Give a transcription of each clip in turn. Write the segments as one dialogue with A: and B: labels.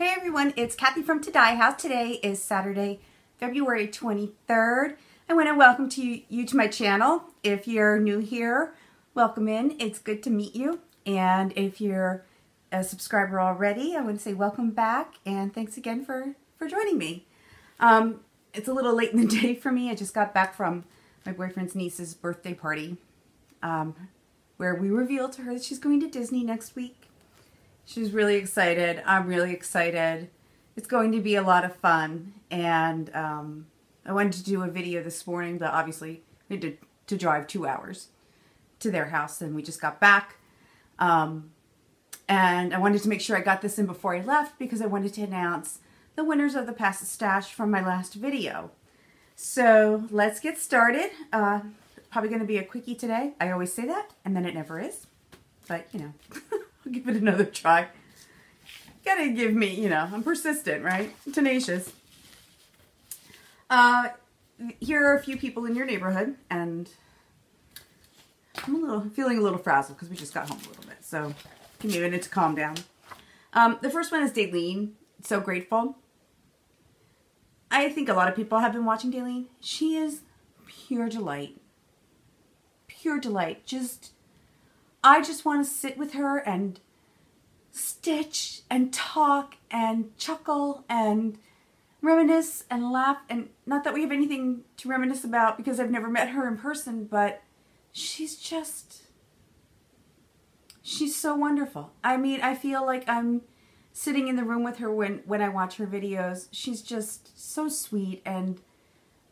A: Hey everyone, it's Kathy from To Die House. Today is Saturday, February 23rd. I want to welcome you to my channel. If you're new here, welcome in. It's good to meet you. And if you're a subscriber already, I want to say welcome back and thanks again for joining me. It's a little late in the day for me. I just got back from my boyfriend's niece's birthday party where we revealed to her that she's going to Disney next week. She's really excited. I'm really excited. It's going to be a lot of fun. And I wanted to do a video this morning, but obviously we had to drive 2 hours to their house, and we just got back. And I wanted to make sure I got this in before I left because I wanted to announce the winners of the Pass the Stash from my last video. So let's get started. Probably going to be a quickie today. I always say that, and then it never is. But, you know, I'll give it another try. Gotta give me, you know, I'm persistent, right? Tenacious. Here are a few people in your neighborhood, and I'm feeling a little frazzled because we just got home a little bit. So give me a minute to calm down. The first one is Daylene. So grateful. I think a lot of people have been watching Daylene. She is pure delight. Pure delight. I just want to sit with her and stitch and talk and chuckle and reminisce and laugh. And not that we have anything to reminisce about because I've never met her in person, but she's so wonderful. I mean, I feel like I'm sitting in the room with her when I watch her videos. She's just so sweet and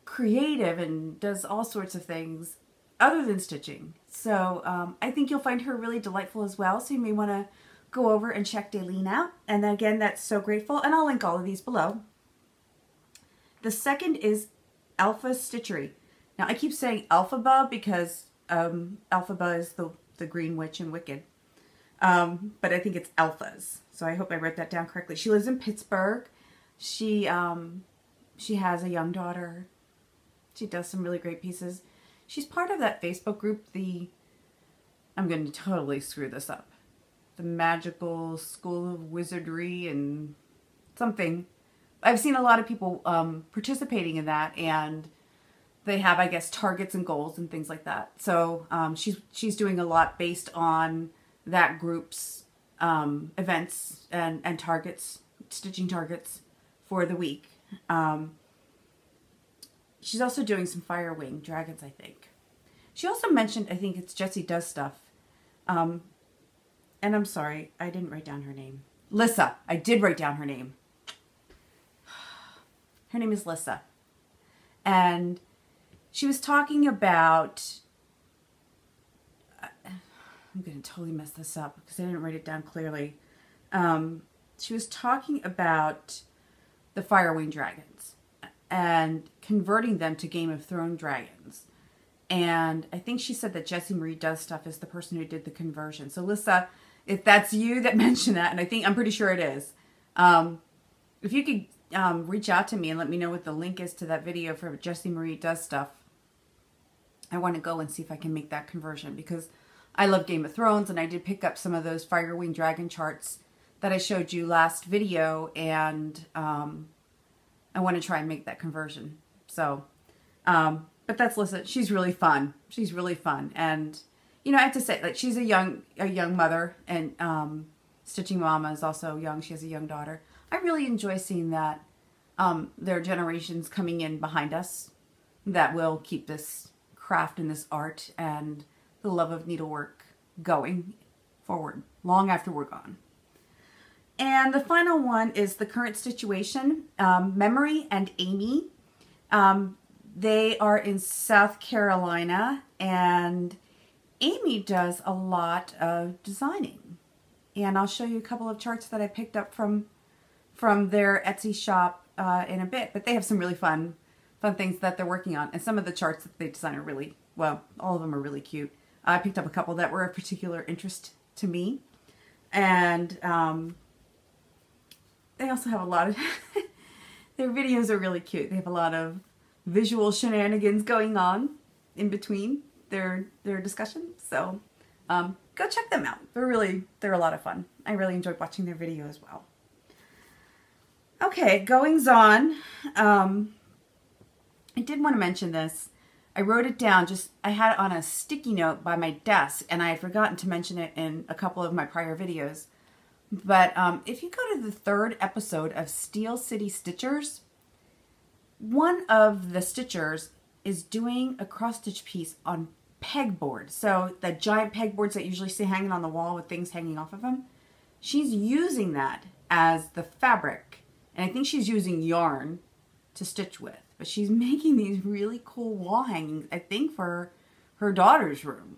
A: creative and does all sorts of things other than stitching. So I think you'll find her really delightful as well. So you may want to go over and check Daylene out. And then again, that's So Grateful. And I'll link all of these below. The second is Alpha Stitchery. Now I keep saying Alphaba because Alphaba is the Green Witch in Wicked. But I think it's Alpha's. So I hope I wrote that down correctly. She lives in Pittsburgh. She has a young daughter. She does some really great pieces. She's part of that Facebook group, I'm going to totally screw this up, the Magical School of Wizardry and something. I've seen a lot of people participating in that, and they have, I guess, targets and goals and things like that. So she's doing a lot based on that group's events and targets, stitching targets for the week. She's also doing some Fire Wing Dragons, I think. She also mentioned, I think it's Jessie Does Stuff. And I'm sorry, I didn't write down her name. Lissa. I did write down her name. Her name is Lissa. And she was talking about... I'm going to totally mess this up because I didn't write it down clearly. She was talking about the Fire Wing Dragons and converting them to Game of Thrones dragons. And I think she said that Jessie Marie Does Stuff is the person who did the conversion. So Lissa, if that's you that mentioned that, and I'm pretty sure it is, if you could reach out to me and let me know what the link is to that video for Jessie Marie Does Stuff, I want to go and see if I can make that conversion because I love Game of Thrones, and I did pick up some of those Fire Wing Dragon charts that I showed you last video, and I want to try and make that conversion. So, but that's Lissa. She's really fun. She's really fun. And, you know, I have to say, like, she's a young mother, and Stitching Mama is also young. She has a young daughter. I really enjoy seeing that there are generations coming in behind us that will keep this craft and this art and the love of needlework going forward long after we're gone. And the final one is The Current Situation, Memory and Amy. They are in South Carolina, and Amy does a lot of designing. And I'll show you a couple of charts that I picked up from their Etsy shop in a bit. But they have some really fun things that they're working on. And some of the charts that they design are really, well, all of them are really cute. I picked up a couple that were of particular interest to me. And they also have a lot of, their videos are really cute. They have a lot of visual shenanigans going on in between their discussions. So go check them out. They're a lot of fun. I really enjoyed watching their video as well. Okay, goings on. I did want to mention this. I wrote it down, I had it on a sticky note by my desk, and I had forgotten to mention it in a couple of my prior videos. But if you go to the 3rd episode of Steel City Stitchers, one of the stitchers is doing a cross-stitch piece on pegboard. So the giant pegboards that you usually see hanging on the wall with things hanging off of them. She's using that as the fabric. And I think she's using yarn to stitch with. But she's making these really cool wall hangings, I think, for her daughter's room.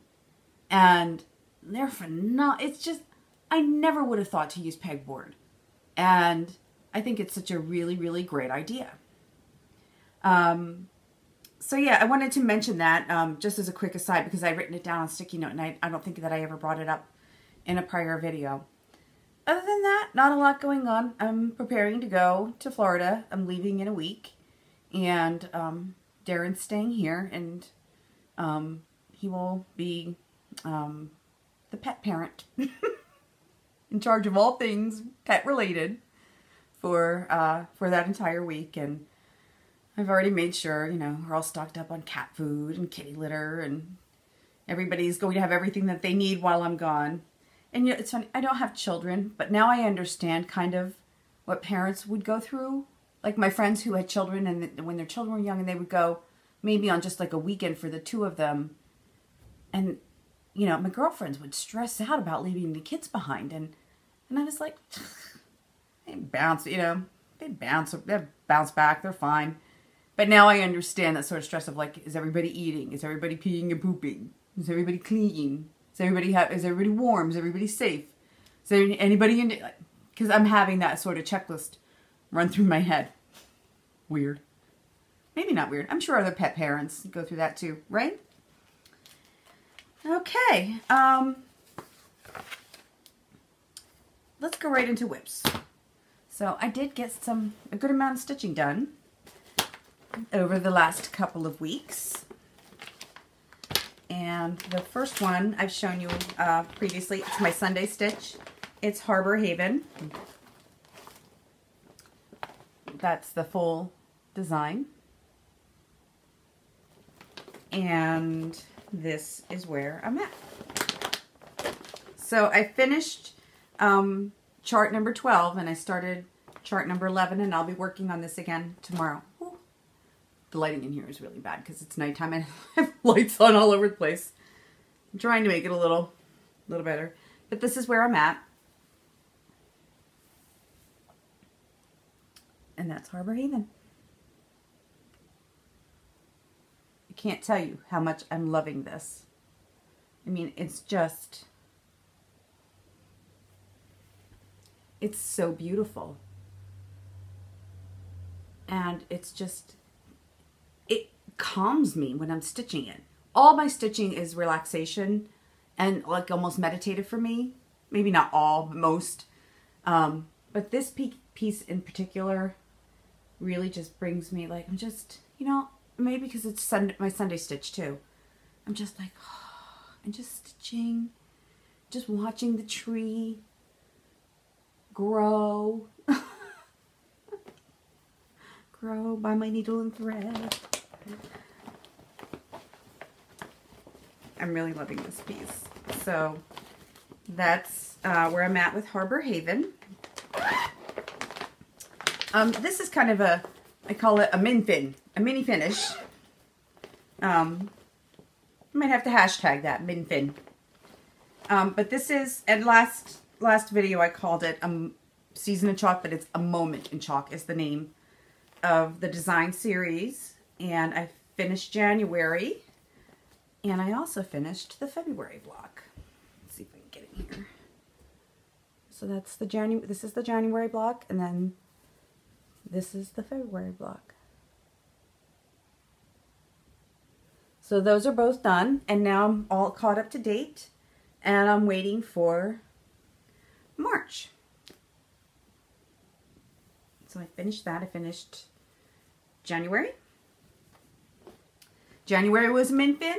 A: And they're phenomenal. It's just, I never would have thought to use pegboard. And I think it's such a really, really great idea. So yeah, I wanted to mention that just as a quick aside, because I've written it down on a sticky note, and I don't think that I ever brought it up in a prior video. Other than that, not a lot going on. I'm preparing to go to Florida. I'm leaving in a week. And Darren's staying here, and he will be the pet parent in charge of all things pet related for that entire week. And I've already made sure, you know, we're all stocked up on cat food and kitty litter, and everybody's going to have everything that they need while I'm gone. And you know, it's funny, I don't have children, but now I understand kind of what parents would go through. Like my friends who had children, and when their children were young, and they would go maybe on just like a weekend for the 2 of them. And, you know, my girlfriends would stress out about leaving the kids behind. And I was like, they bounce, you know, they bounce back, they're fine. But now I understand that sort of stress of like, is everybody eating? Is everybody peeing and pooping? Is everybody clean? Is everybody warm? Is everybody safe? Is there anybody in? Because I'm having that sort of checklist run through my head. Weird. Maybe not weird. I'm sure other pet parents go through that too, right? Okay. Let's go right into whips. So I did get a good amount of stitching done over the last couple of weeks. And the first one I've shown you previously, it's my Sunday stitch. It's Harbor Haven. That's the full design. And this is where I'm at. So I finished chart number 12, and I started chart number 11, and I'll be working on this again tomorrow. Ooh. The lighting in here is really bad because it's nighttime and I have lights on all over the place. I'm trying to make it a little better. But this is where I'm at. And that's Harbor Haven. I can't tell you how much I'm loving this. I mean, it's just, it's so beautiful. And it's just, it calms me when I'm stitching it. All my stitching is relaxation and like almost meditative for me. Maybe not all, but most. But this piece in particular really just brings me like, I'm just, you know, maybe because it's my Sunday stitch too. I'm just like, oh, I'm just stitching, just watching the tree grow. Grow by my needle and thread. I'm really loving this piece. So that's where I'm at with Harbor Haven. This is kind of a, I call it a mini finish. I might have to hashtag that, min fin. But this is, and last video I called it Season in Chalk, but it's A Moment in Chalk is the name of the design series. And I finished January, and I also finished the February block. Let's see if I can get in here. So that's the this is the January block, and then this is the February block. So those are both done, and now I'm all caught up to date, and I'm waiting for March. So I finished that. I finished January. January was a min fin.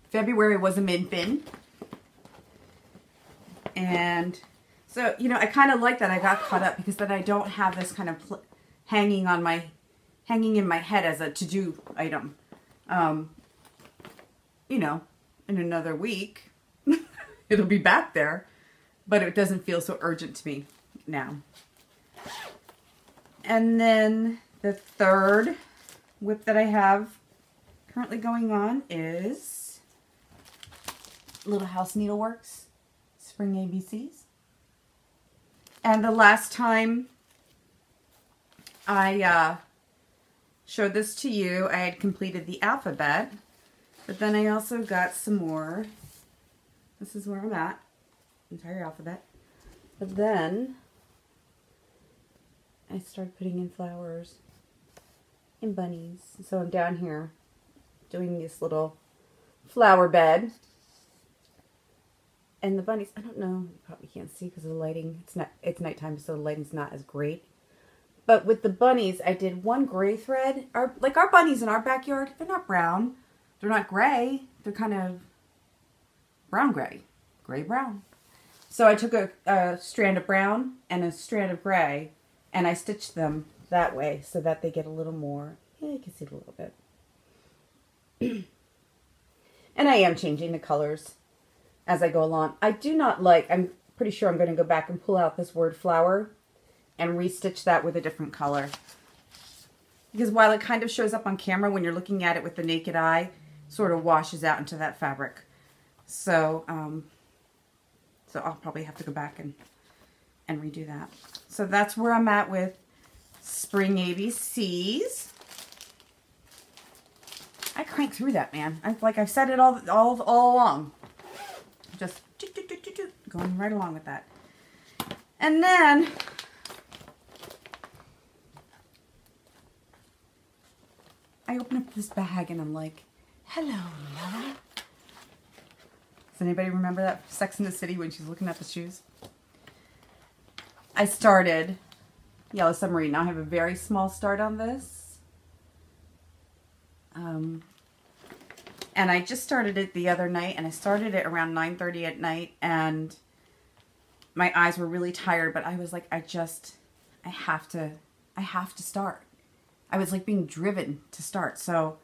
A: February was a min fin. And So, you know, I kind of like that I got caught up because then I don't have this kind of hanging in my head as a to-do item. You know, in another week, it'll be back there, but it doesn't feel so urgent to me now. And then the third whip that I have currently going on is Little House Needleworks Spring ABCs. And the last time I showed this to you, I had completed the alphabet, but then I also got some more. This is where I'm at, entire alphabet. But then I started putting in flowers and bunnies. So I'm down here doing this little flower bed. And the bunnies, I don't know, you probably can't see because of the lighting. It's nighttime, so the lighting's not as great. But with the bunnies, I did one gray thread. Our bunnies in our backyard, they're not brown. They're not gray. They're kind of brown-gray. Gray-brown. So I took a strand of brown and a strand of gray, and I stitched them that way so that they get a little more. Yeah, you can see it a little bit. And I am changing the colors as I go along. I do not like, I'm pretty sure I'm going to go back and pull out this word flower and restitch that with a different color. Because while it kind of shows up on camera when you're looking at it with the naked eye, it sort of washes out into that fabric. So, so I'll probably have to go back and redo that. So that's where I'm at with Spring ABCs. I crank through that, man. I've said it all along. Just going right along with that. And then I open up this bag and I'm like, hello, love. Does anybody remember that Sex in the City when she's looking at the shoes? I started Yellow Submarine. Now I have a very small start on this. And I just started it the other night, and I started it around 9:30 at night, and my eyes were really tired, but I was like, I have to start. I was like being driven to start. So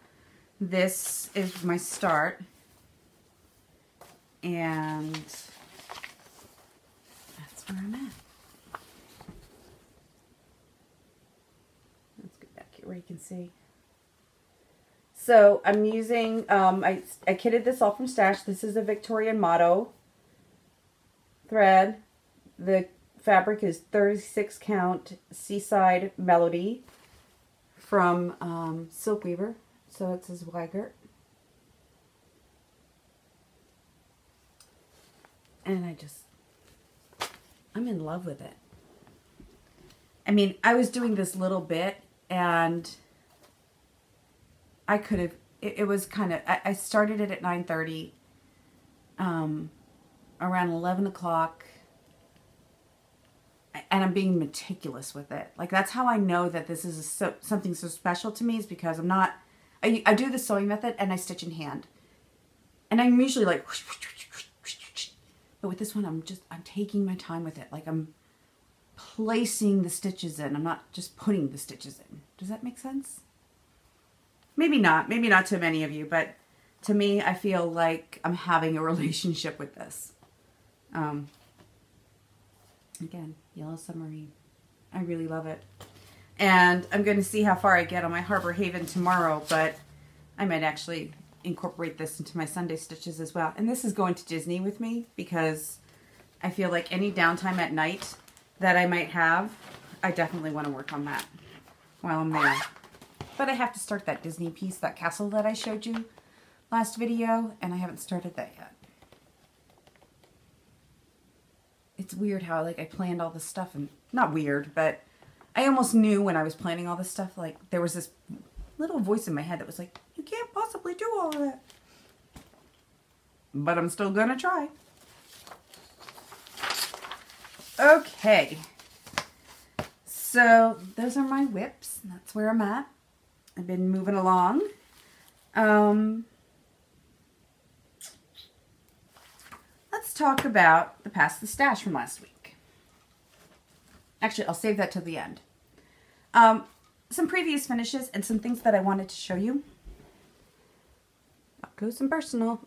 A: this is my start, and that's where I'm at. Let's get back here where you can see. So I'm using, I kitted this all from Stash. This is a Victorian Motto thread. The fabric is 36 count Seaside Melody from Silk Weaver. So it's a Zweigert. And I'm in love with it. I mean, I was doing this little bit and I could have, it was kind of, I started it at 9:30, around 11 o'clock, and I'm being meticulous with it. Like, that's how I know that this is something so special to me, is because I'm not, I do the sewing method and I stitch in hand. And I'm usually like, but with this one, I'm taking my time with it. Like, I'm placing the stitches in. I'm not just putting the stitches in. Does that make sense? Maybe not to many of you, but to me, I feel like I'm having a relationship with this. Again, Yellow Submarine. I really love it. And I'm going to see how far I get on my Harbor Haven tomorrow, but I might actually incorporate this into my Sunday stitches as well. And this is going to Disney with me because I feel like any downtime at night that I might have, I definitely want to work on that while I'm there. But I have to start that Disney piece, that castle that I showed you last video, and I haven't started that yet. It's weird how, like, I planned all this stuff, and not weird, but I almost knew when I was planning all this stuff, like, there was this little voice in my head that was like, you can't possibly do all of that. But I'm still gonna try. Okay. So, those are my whips. That's where I'm at. I've been moving along. Let's talk about the Pass the Stash from last week. Actually, I'll save that to the end. Some previous finishes and some things that I wanted to show you. Up close and personal.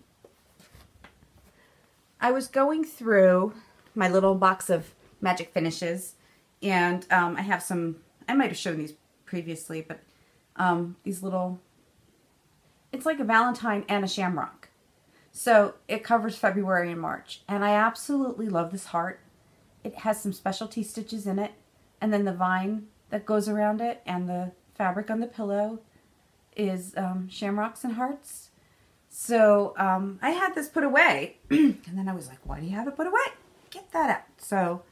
A: I was going through my little box of magic finishes, and I have some, I might have shown these previously, but these little, it's like a Valentine and a shamrock. So it covers February and March, and I absolutely love this heart. It has some specialty stitches in it, and then the vine that goes around it and the fabric on the pillow is shamrocks and hearts. So I had this put away, and then I was like, why do you have it put away? Get that out. So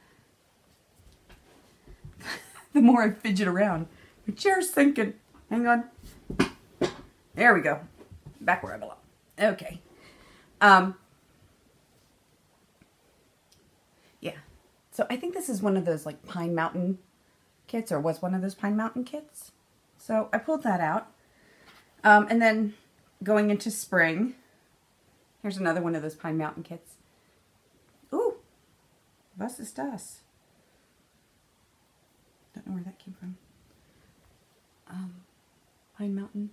A: the more I fidget around, my chair's sinking. Hang on. There we go. Back where I belong. Okay. Yeah. So I think this is one of those like Pine Mountain kits, or was one of those Pine Mountain kits. So I pulled that out. And then going into spring, here's another one of those Pine Mountain kits. Ooh, was ist das? Don't know where that came from. Pine Mountain.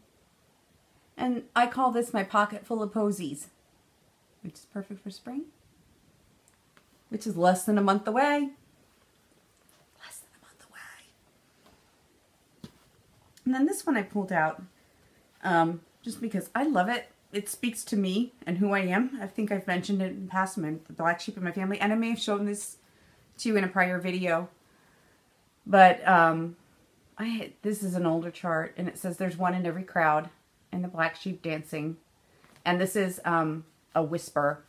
A: And I call this my pocket full of posies, which is perfect for spring, which is less than a month away. Less than a month away. And then this one I pulled out just because I love it. It speaks to me and who I am. I think I've mentioned it in the past, the black sheep in my family, and I may have shown this to you in a prior video. But this is an older chart, and it says there's one in every crowd, and the black sheep dancing. And this is a whisper.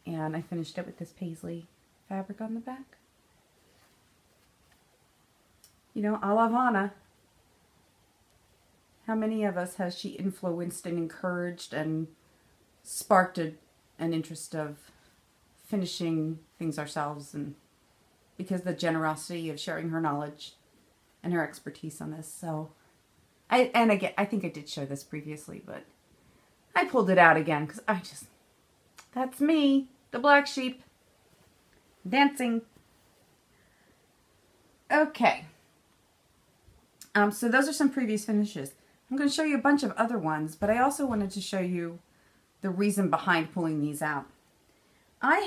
A: And I finished it with this paisley fabric on the back. You know, a la Vanna. How many of us has she influenced and encouraged and sparked an interest of finishing things ourselves, and because the generosity of sharing her knowledge and her expertise on this. So, I think I did show this previously, but I pulled it out again because that's me, the black sheep, dancing. Okay. So those are some previous finishes. I'm going to show you a bunch of other ones, but I also wanted to show you the reason behind pulling these out. I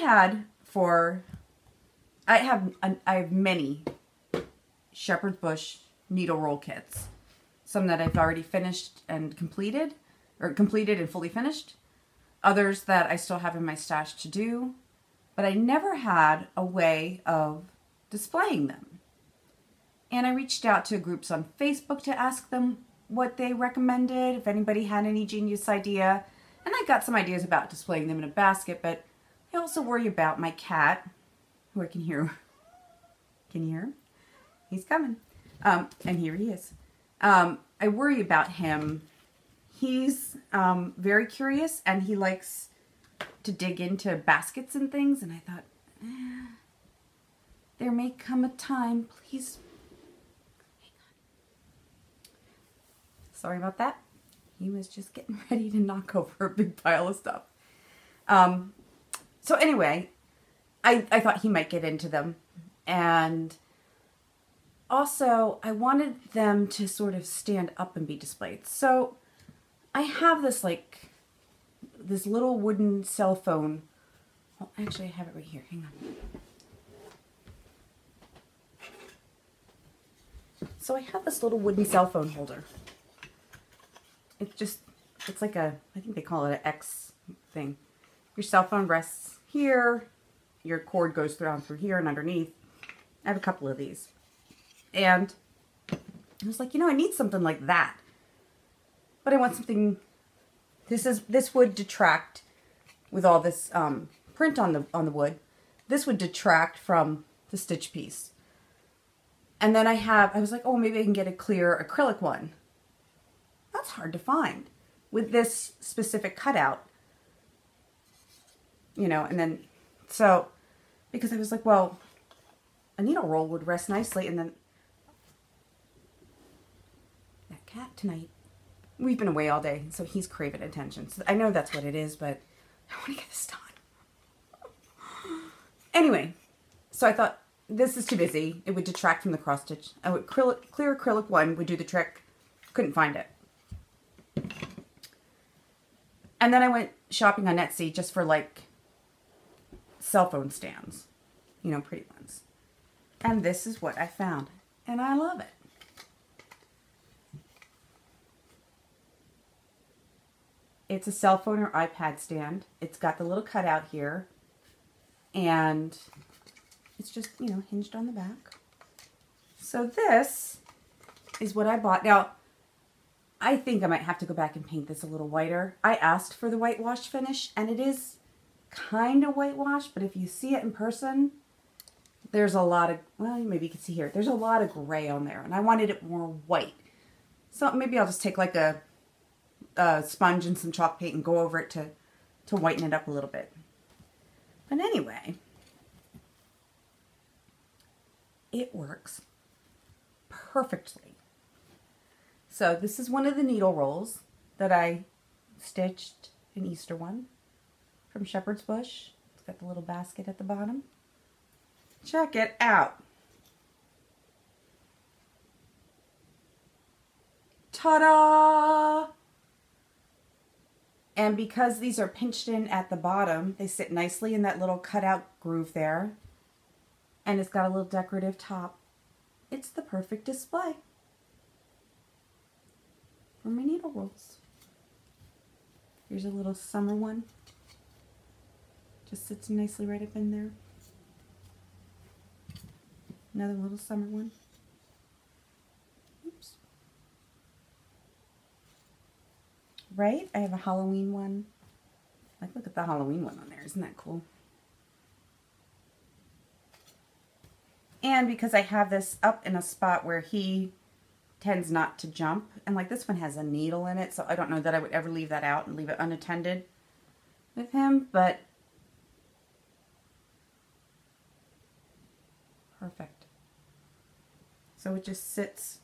A: have many shepherd's bush needle roll kits. Some that I've already finished and completed and fully finished. Others that I still have in my stash to do, but I never had a way of displaying them. And I reached out to groups on Facebook to ask them what they recommended, if anybody had any genius idea. And I got some ideas about displaying them in a basket, but I also worry about my cat, who I can hear. Can you hear him? He's coming. And here he is. I worry about him. He's very curious, and he likes to dig into baskets and things, and I thought, there may come a time, please. Hang on. Sorry about that. He was just getting ready to knock over a big pile of stuff. So anyway, I thought he might get into them, and also I wanted them to sort of stand up and be displayed. So I have this this little wooden cell phone. Well, actually I have it right here. Hang on. So I have this little wooden cell phone holder. It's like I think they call it an X thing. Your cell phone rests here. Your cord goes down through here and underneath. I have a couple of these. And I was like, I need something like that. But I want something, this would detract with all this print on the wood. This would detract from the stitch piece. And then I was like, oh, maybe I can get a clear acrylic one. That's hard to find with this specific cutout. And then, so, because I was like, well, a needle roll would rest nicely, and then that cat tonight, we've been away all day, so he's craving attention. So I know that's what it is, but I want to get this done. Anyway, so I thought this is too busy. It would detract from the cross stitch. I would clear acrylic one would do the trick. Couldn't find it. And then I went shopping on Etsy just for like cell phone stands, you know, pretty ones. And this is what I found, and I love it. It's a cell phone or iPad stand. It's got the little cutout here, and it's just, you know, hinged on the back. So this is what I bought. Now, I think I might have to go back and paint this a little whiter. I asked for the whitewash finish, and it is kind of whitewash, but if you see it in person, there's a lot of, well, maybe you can see here, there's a lot of gray on there, and I wanted it more white. So maybe I'll just take like a sponge and some chalk paint and go over it to whiten it up a little bit. But anyway, it works perfectly. So this is one of the needle rolls that I stitched an Easter one from Shepherd's Bush. It's got the little basket at the bottom. Check it out. Ta-da! And because these are pinched in at the bottom, they sit nicely in that little cutout groove there. And it's got a little decorative top. It's the perfect display for my needle rolls. Here's a little summer one. Just sits nicely right up in there. Another little summer one. Oops. Right? I have a Halloween one. Like, look at the Halloween one on there. Isn't that cool? And because I have this up in a spot where he tends not to jump, and like this one has a needle in it, so I don't know that I would ever leave that out and leave it unattended with him, but perfect. So it just sits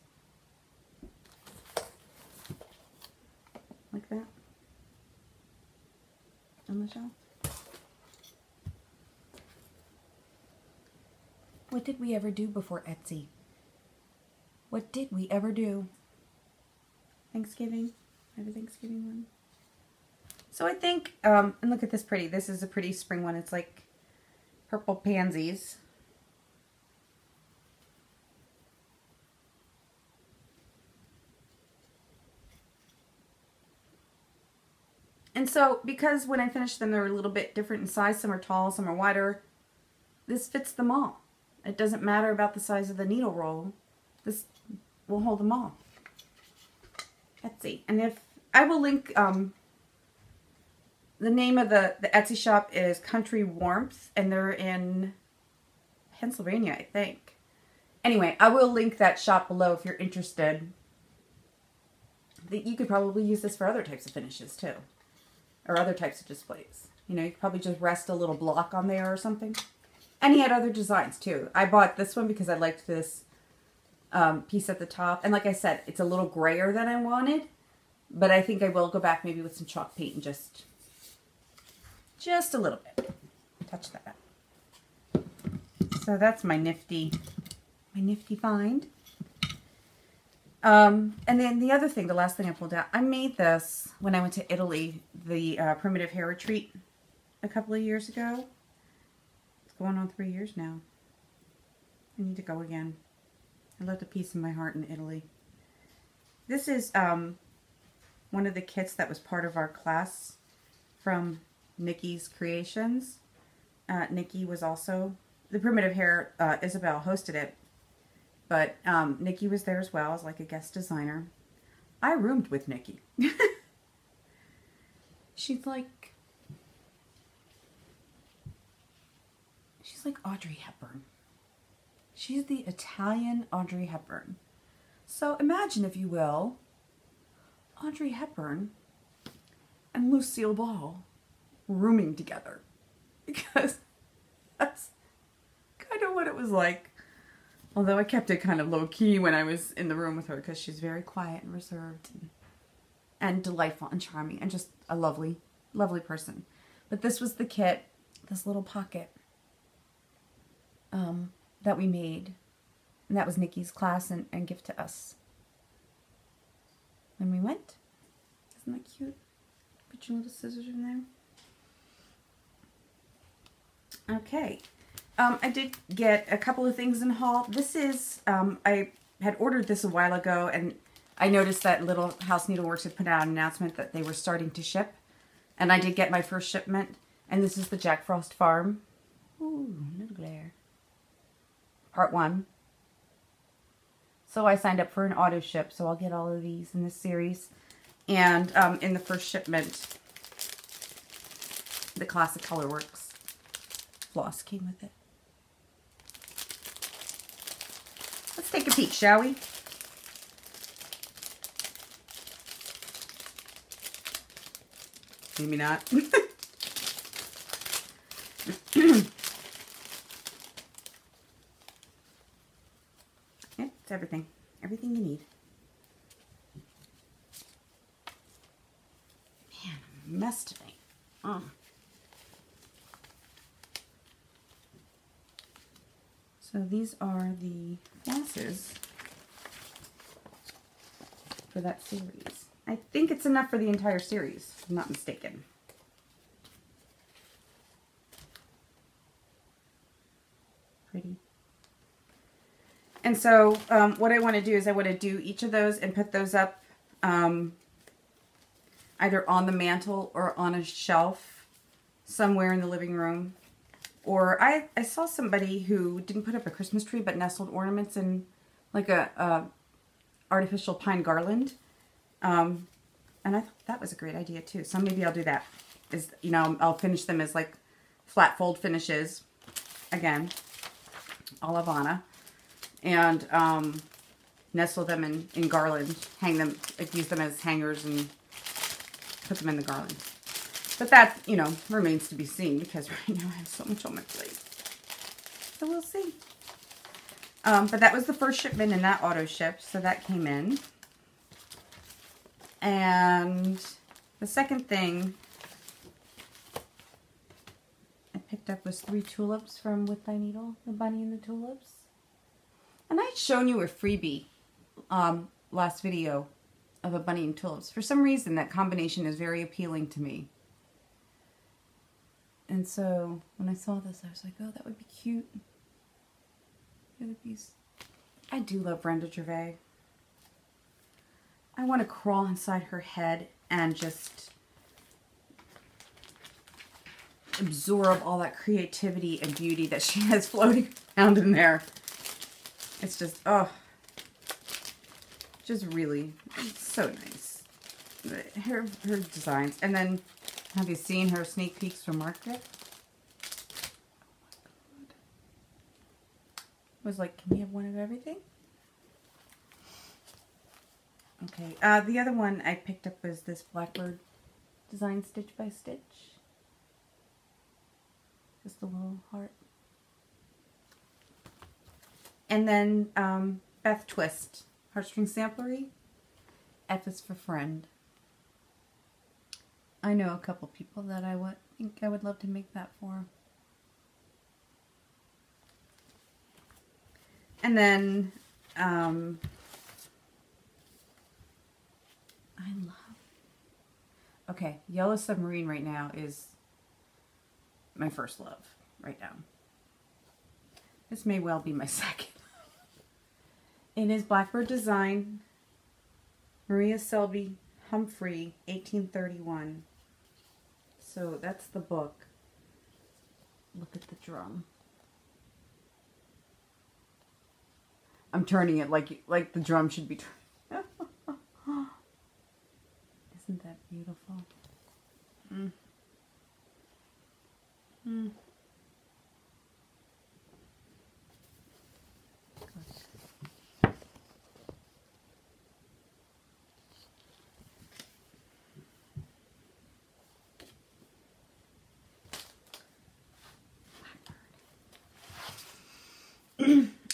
A: like that on the shelf. What did we ever do before Etsy? What did we ever do? Thanksgiving? I have a Thanksgiving one. So I think, and look at this pretty. This is a pretty spring one. It's like purple pansies. And so, because when I finished them, they're a little bit different in size. Some are tall, some are wider. This fits them all. It doesn't matter about the size of the needle roll. This will hold them all. Etsy. And if I will link, the name of the Etsy shop is Country Warmth, and they're in Pennsylvania, I think. Anyway, I will link that shop below if you're interested. You could probably use this for other types of finishes too, or other types of displays. You know, you could probably just rest a little block on there or something. And he had other designs too. I bought this one because I liked this piece at the top. And like I said, it's a little grayer than I wanted. But I think I will go back maybe with some chalk paint and just a little bit. Touch that up. So that's my nifty find. And then the other thing, the last thing I pulled out, I made this when I went to Italy, the Primitive Hair Retreat a couple of years ago. Going on 3 years now. I need to go again. I left a piece in my heart in Italy. This is one of the kits that was part of our class from Nikki's Creations. Nikki was also, the Primitive Hair, Isabel hosted it, but Nikki was there as well as like a guest designer. I roomed with Nikki. She's like Audrey Hepburn. She's the Italian Audrey Hepburn. So imagine, if you will, Audrey Hepburn and Lucille Ball rooming together. Because that's kind of what it was like. Although I kept it kind of low-key when I was in the room with her, because she's very quiet and reserved and delightful and charming and just a lovely, lovely person. But this was the kit, this little pocket. that we made. And that was Nikki's class and gift to us when we went. Isn't that cute? Put your little scissors in there. Okay. I did get a couple of things in haul. This is, I had ordered this a while ago, and I noticed that Little House Needleworks had put out an announcement that they were starting to ship. And I did get my first shipment. And this is the Jack Frost Farm. Ooh, little glare. Part 1. So I signed up for an auto ship, so I'll get all of these in this series. And in the first shipment, the Classic Colorworks floss came with it. Let's take a peek, shall we? Maybe not. Yep, it's everything. Everything you need. Man, I'm a mess today. So these are the flosses for that series. I think it's enough for the entire series, if I'm not mistaken. Pretty. And so what I want to do is I want to do each of those and put those up either on the mantle or on a shelf somewhere in the living room. Or I saw somebody who didn't put up a Christmas tree but nestled ornaments in like a artificial pine garland. And I thought that was a great idea too. So maybe I'll do that. You know, I'll finish them as like flat fold finishes. Again, a la Vanna. And nestle them in garland. Hang them, use them as hangers and put them in the garland. But that, you know, remains to be seen because right now I have so much on my plate. So we'll see. But that was the first shipment in that auto ship. So that came in. And the second thing I picked up was 3 tulips from With Thy Needle, the bunny and the tulips. And I had shown you a freebie last video of a bunny and tulips. For some reason, that combination is very appealing to me. And so when I saw this, I was like, oh, that would be cute. I do love Brenda Gervais. I want to crawl inside her head and just absorb all that creativity and beauty that she has floating around in there. It's just, oh, just really, it's so nice. Her designs. And then, have you seen her sneak peeks from Market? Oh my God. I was like, can we have one of everything? Okay, the other one I picked up was this Blackbird design stitch by stitch. Just a little heart. And then Beth Twist, Heartstring Samplery. F is for friend. I know a couple people that I think I would love to make that for. And then okay, Yellow Submarine right now is my first love right now. This may well be my second. It is Blackbird design, Maria Selby Humphrey, 1831. So that's the book. Look at the drum. I'm turning it like the drum should be turned. Isn't that beautiful? Mm. Mm.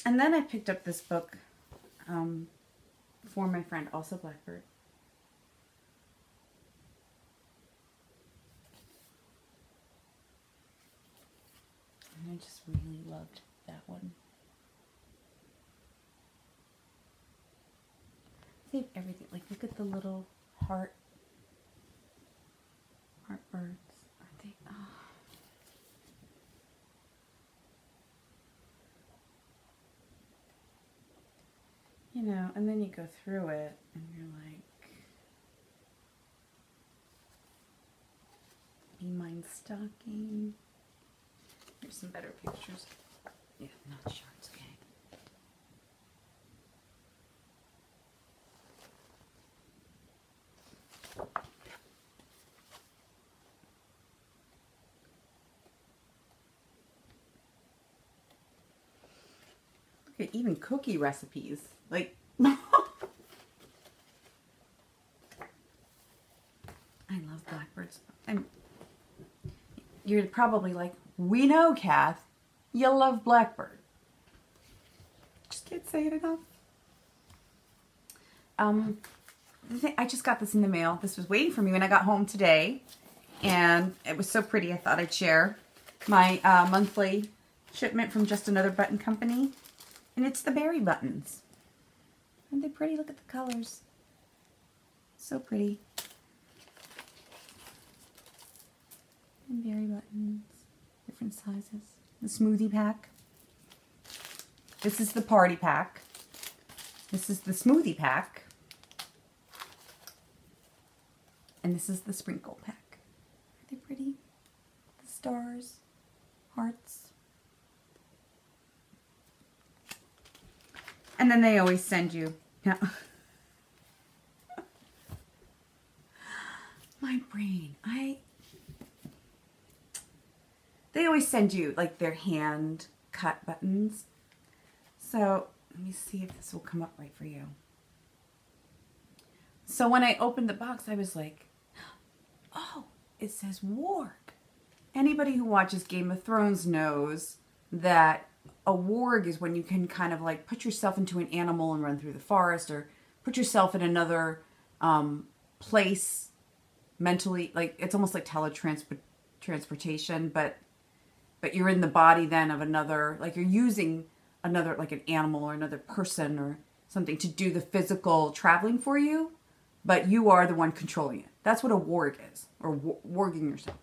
A: And then I picked up this book for my friend, also Blackbird. And I just really loved that one. Save everything. Like, look at the little heart birds. Aren't they? Oh. You know, and then you go through it and you're like, be mine stocking. Here's some better pictures. Yeah, not sharks, okay. Look at even cookie recipes. Like, I love blackbirds. You're probably like, we know, Kath, you love blackbird. Just can't say it enough. I just got this in the mail. This was waiting for me when I got home today, and it was so pretty. I thought I'd share my monthly shipment from Just Another Button Company, and it's the berry buttons. Aren't they pretty? Look at the colors. So pretty. And berry buttons, different sizes. The smoothie pack. This is the party pack. This is the smoothie pack. And this is the sprinkle pack. Are they pretty? The stars, hearts. And then they always send you. My brain. They always send you like their hand cut buttons. So let me see if this will come up right for you. So when I opened the box, I was like, oh, it says warg. Anybody who watches Game of Thrones knows that a warg is when you can kind of like put yourself into an animal and run through the forest, or put yourself in another place mentally. Like, it's almost like teletransportation, but you're in the body then of another, like you're using another, like an animal or another person or something to do the physical traveling for you, but you are the one controlling it. That's what a warg is, or warging yourself.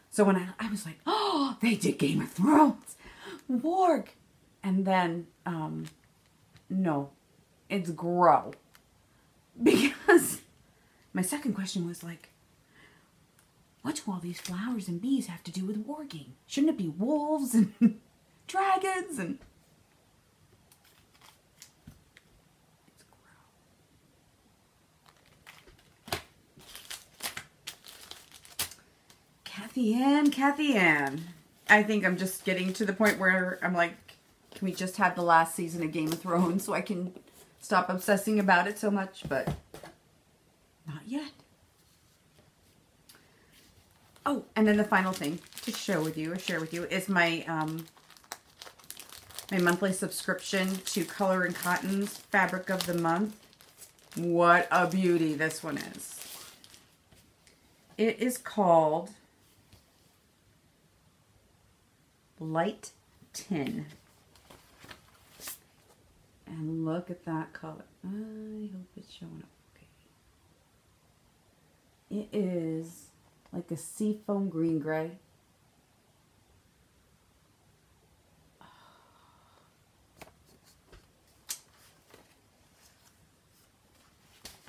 A: So when I was like, oh, they did Game of Thrones, warg. And then, no, it's grow. Because my second question was like, what do all these flowers and bees have to do with warging? Shouldn't it be wolves and dragons and... It's grow. Kathy Ann. I think I'm just getting to the point where I'm like, can we just have the last season of Game of Thrones so I can stop obsessing about it so much? But not yet. Oh, and then the final thing to share with you is my my monthly subscription to Color and Cotton's Fabric of the Month. What a beauty this one is. It is called Light Tin. And look at that color. I hope it's showing up okay. It is like a seafoam green gray.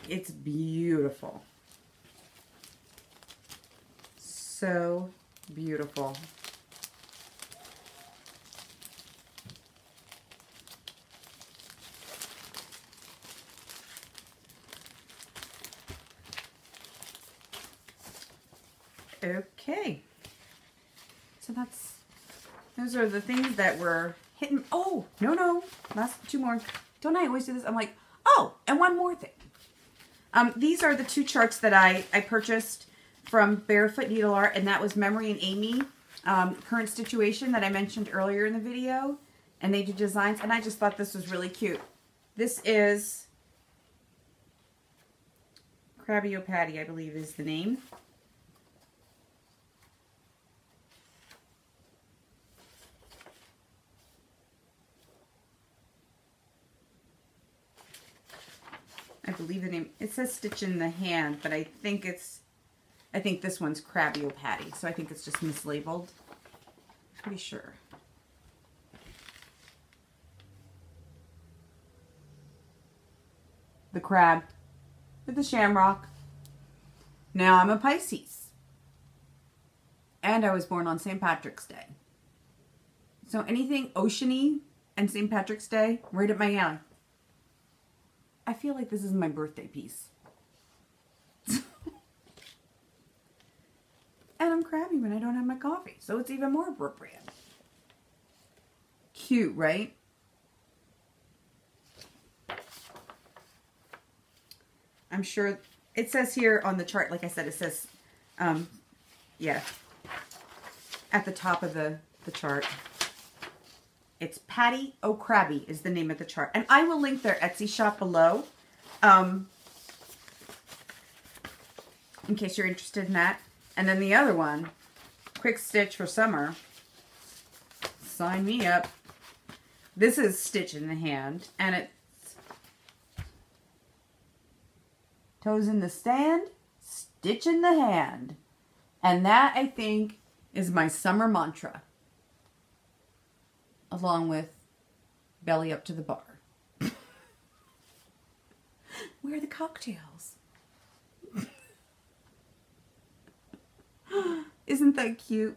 A: It's beautiful. So beautiful. Okay, so those are the things that were hitting. Oh, no, last two more. Don't I always do this? I'm like, oh, and one more thing. These are the two charts that I purchased from Barefoot Needle Art, and that was Memory and Amy, Current Situation, that I mentioned earlier in the video, and they do designs, and I just thought this was really cute. This is Krabby Patty, I believe is the name. I believe the name, it says Stitch in the Hand, but I think this one's Krabby O'Patty, so I think it's just mislabeled. Pretty sure. The crab with the shamrock. Now I'm a Pisces. And I was born on St. Patrick's Day. So anything oceany and St. Patrick's Day, right up my alley. I feel like this is my birthday piece. And I'm crabby when I don't have my coffee, so it's even more appropriate. Cute, right? I'm sure it says here on the chart, like I said, it says, yeah, at the top of the chart. It's Patty O'Krabby is the name of the chart. And I will link their Etsy shop below in case you're interested in that. And then the other one, Quick Stitch for Summer. Sign me up. This is Stitch in the Hand. And it's Toes in the Stand, Stitch in the Hand. And that, I think, is my summer mantra. Along with belly up to the bar. Where are the cocktails? Isn't that cute?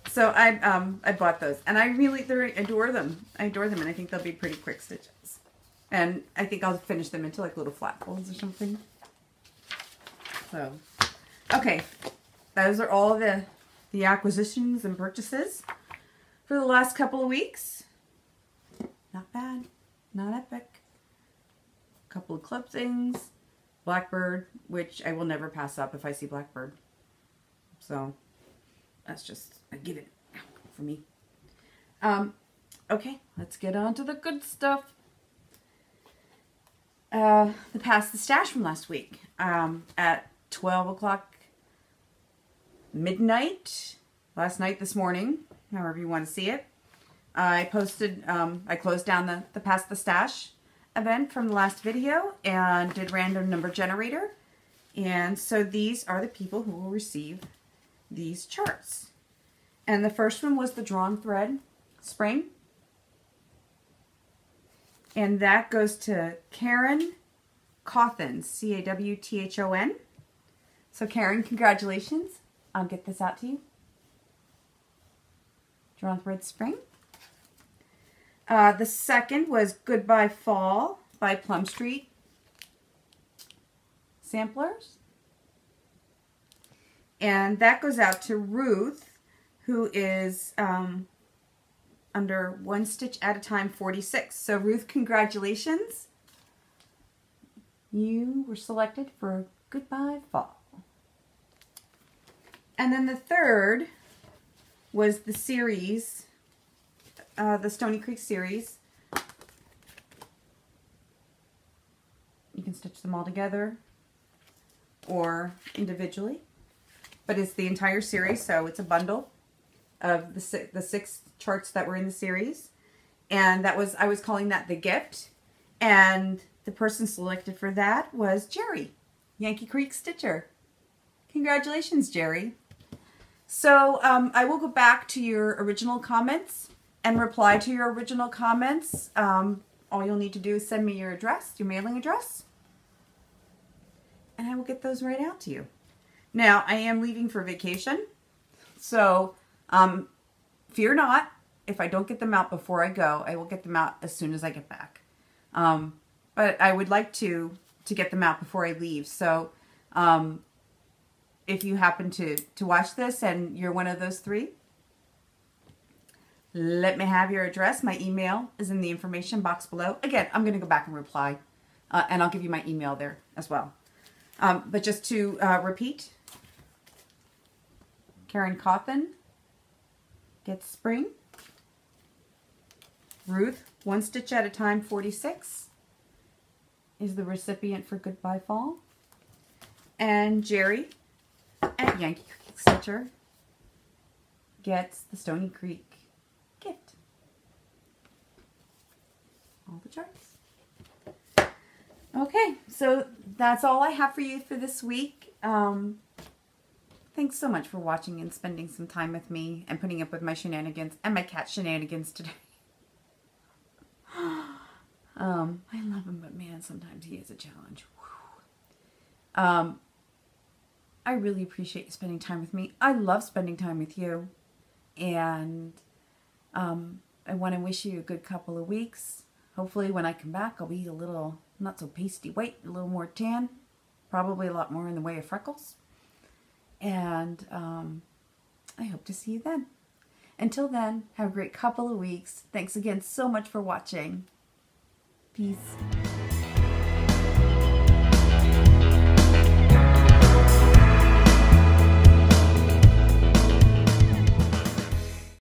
A: So I bought those, and I adore them. I adore them, and I think they'll be pretty quick stitches. And I think I'll finish them into like little flat folds or something. So, okay, those are all the acquisitions and purchases for the last couple of weeks. Not bad, not epic. A couple of clip things. Blackbird, which I will never pass up if I see Blackbird. So that's just a given for me. Okay, let's get on to the good stuff. The stash from last week. At 12 o'clock midnight, last night, this morning, however you want to see it, I posted, I closed down the Pass the Stash event from the last video and did random number generator. And so these are the people who will receive these charts. And the first one was the Drawn Thread Spring. And that goes to Karen Cawthon, C-A-W-T-H-O-N. So Karen, congratulations. I'll get this out to you. Drawn Thread Spring. The second was Goodbye Fall by Plum Street Samplers. And that goes out to Ruth, who is under One Stitch at a Time 46. So Ruth, congratulations. You were selected for Goodbye Fall. And then the third was the series, the Stony Creek series. You can stitch them all together or individually, but it's the entire series, so it's a bundle of the six charts that were in the series. And that was, I was calling that the gift, and the person selected for that was Jerry, Yankee Creek Stitcher. Congratulations, Jerry. So I will go back to your original comments and reply to your original comments. All you'll need to do is send me your address, your mailing address, and I will get those right out to you. Now, I am leaving for vacation, so fear not. If I don't get them out before I go, I will get them out as soon as I get back. But I would like to get them out before I leave. So if you happen to watch this and you're one of those three, let me have your address. My email is in the information box below. Again, I'm going to go back and reply, and I'll give you my email there as well. But just to repeat, Karen Cawthon gets Spring. Ruth, One Stitch at a Time 46 is the recipient for Goodbye Fall. And Jerry at Yankee Creek Stitcher gets the Stony Creek gift. All the charts. Okay, so that's all I have for you for this week. Thanks so much for watching and spending some time with me and putting up with my shenanigans and my cat shenanigans today. I love him, but man, sometimes he is a challenge. I really appreciate you spending time with me. I love spending time with you. And I want to wish you a good couple of weeks. Hopefully when I come back, I'll be a little, not so pasty white, a little more tan. Probably a lot more in the way of freckles. And I hope to see you then. Until then, have a great couple of weeks. Thanks again so much for watching. Peace.